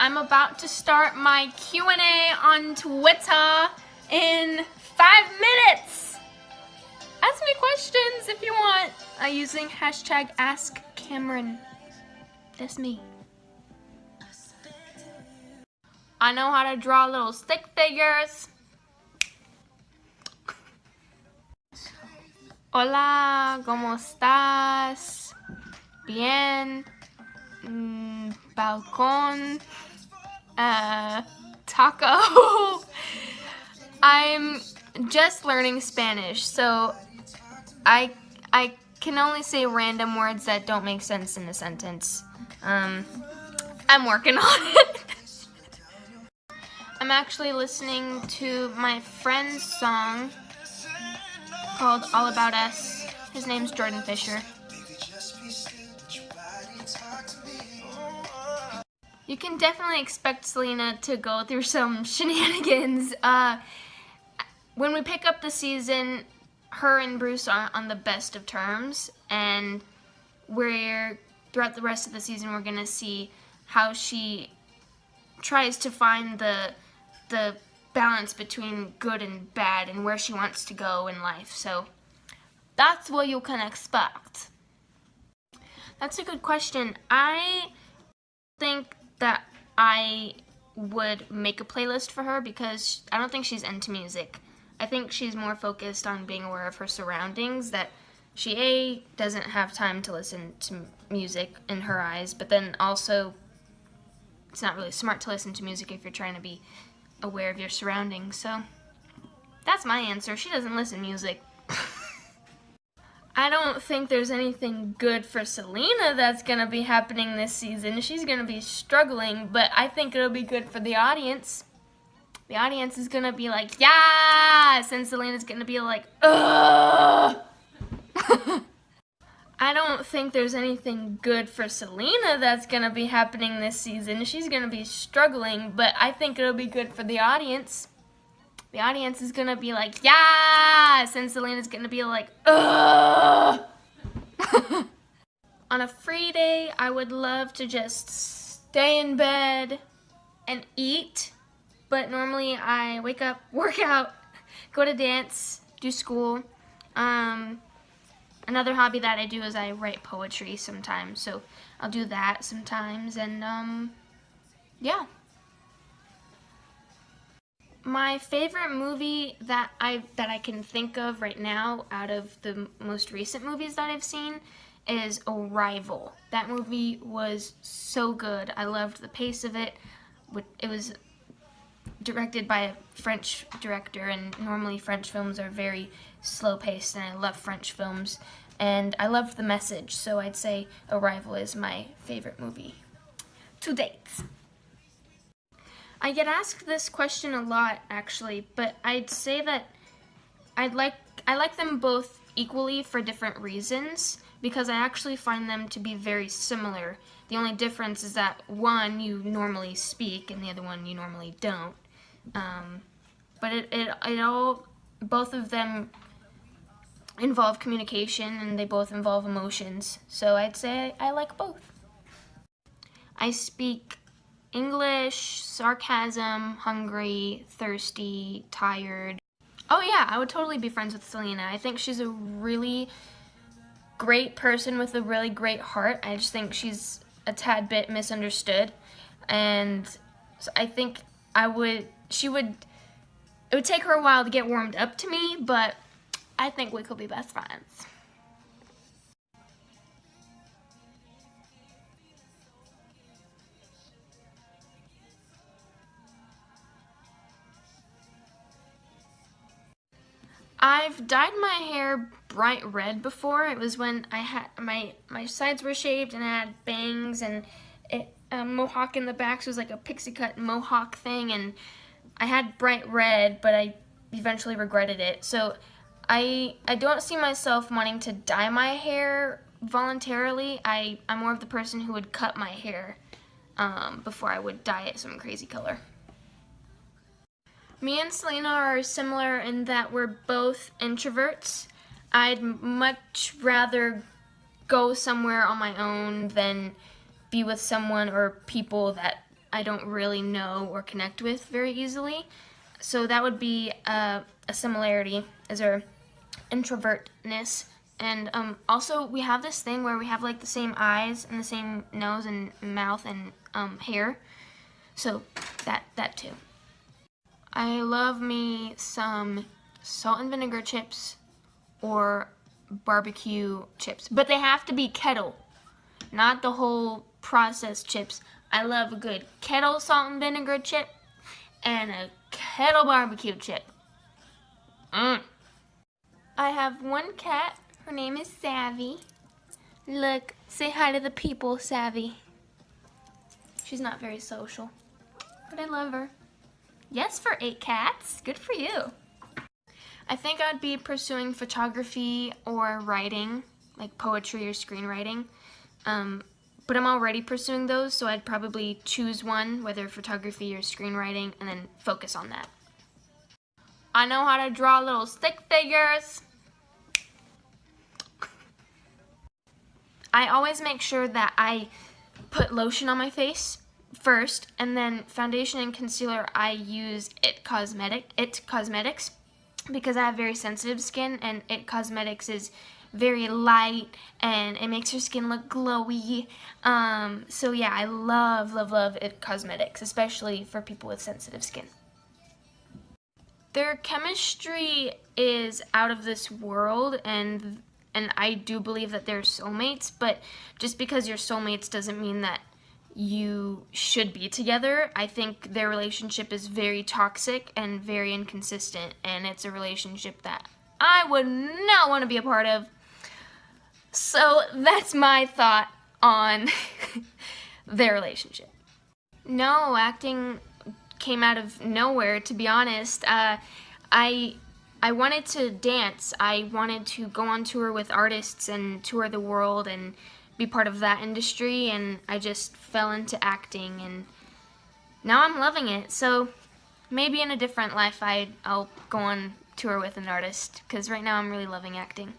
I'm about to start my Q&A on Twitter in 5 minutes. Ask me questions if you want using hashtag #AskCamren. That's me. I know how to draw little stick figures. Hola, ¿cómo estás? Bien. Balcón. Taco. I'm just learning Spanish, so I can only say random words that don't make sense in a sentence. I'm working on it. I'm actually listening to my friend's song called All About Us. His name's Jordan Fisher. You can definitely expect Selena to go through some shenanigans. When we pick up the season, her and Bruce aren't on the best of terms, and throughout the rest of the season we're gonna see how she tries to find the balance between good and bad and where she wants to go in life. So that's what you can expect. That's a good question. I think that I would make a playlist for her because I don't think she's into music. I think she's more focused on being aware of her surroundings, that she doesn't have time to listen to music in her eyes, but then also it's not really smart to listen to music if you're trying to be aware of your surroundings. So that's my answer. She doesn't listen to music. I don't think there's anything good for Selena that's gonna be happening this season. She's gonna be struggling, but I think it'll be good for the audience. The audience is gonna be like, yes, and Selena's gonna be like, ugh. I don't think there's anything good for Selena that's gonna be happening this season. She's gonna be struggling, but I think it'll be good for the audience. The audience is gonna be like, yes, and Selena's gonna be like, ugh. On a free day, I would love to just stay in bed and eat, but normally I wake up, work out, go to dance, do school. Another hobby that I do is I write poetry sometimes, so I'll do that sometimes, and yeah. My favorite movie that I can think of right now out of the most recent movies that I've seen is Arrival. That movie was so good. I loved the pace of it. It was directed by a French director, and normally French films are very slow-paced, and I love French films. And I loved the message, so I'd say Arrival is my favorite movie to date. I get asked this question a lot, actually, but I'd say that I like them both equally for different reasons, because I actually find them to be very similar. The only difference is that one you normally speak and the other one you normally don't. But both of them involve communication, and they both involve emotions. So I'd say I like both. I speak English, sarcasm, hungry, thirsty, tired. Oh yeah, I would totally be friends with Selena. I think she's a really great person with a really great heart. I just think she's a tad bit misunderstood, and so I think it would take her a while to get warmed up to me, but I think we could be best friends. I've dyed my hair bright red before. It was when I had my sides were shaved and I had bangs and a mohawk in the back, so it was like a pixie cut mohawk thing, and I had bright red, but I eventually regretted it. So I don't see myself wanting to dye my hair voluntarily. I'm more of the person who would cut my hair before I would dye it some crazy color. Me and Selena are similar in that we're both introverts. I'd much rather go somewhere on my own than be with someone or people that I don't really know or connect with very easily. So that would be a similarity, is our introvertness. And also we have this thing where we have like the same eyes and the same nose and mouth and hair. So that too. I love me some salt and vinegar chips or barbecue chips, but they have to be kettle, not the whole processed chips. I love a good kettle salt and vinegar chip and a kettle barbecue chip. I have one cat. Her name is Savvy. Look, say hi to the people, Savvy. She's not very social, but I love her. Yes, for 8 cats. Good for you. I think I'd be pursuing photography or writing, like poetry or screenwriting. But I'm already pursuing those, so I'd probably choose one, whether photography or screenwriting, and then focus on that. I know how to draw little stick figures. I always make sure that I put lotion on my face first, and then foundation and concealer I use It Cosmetics, because I have very sensitive skin, and It Cosmetics is very light and it makes your skin look glowy. So yeah, I love It Cosmetics, especially for people with sensitive skin. Their chemistry is out of this world, and I do believe that they're soulmates, but just because you're soulmates doesn't mean that you should be together. I think their relationship is very toxic and very inconsistent, and it's a relationship that I would not want to be a part of. So that's my thought on their relationship. No, acting came out of nowhere, to be honest. I wanted to dance. I wanted to go on tour with artists and tour the world and be part of that industry, and I just fell into acting, and now I'm loving it. So maybe in a different life I'll go on tour with an artist, because right now I'm really loving acting.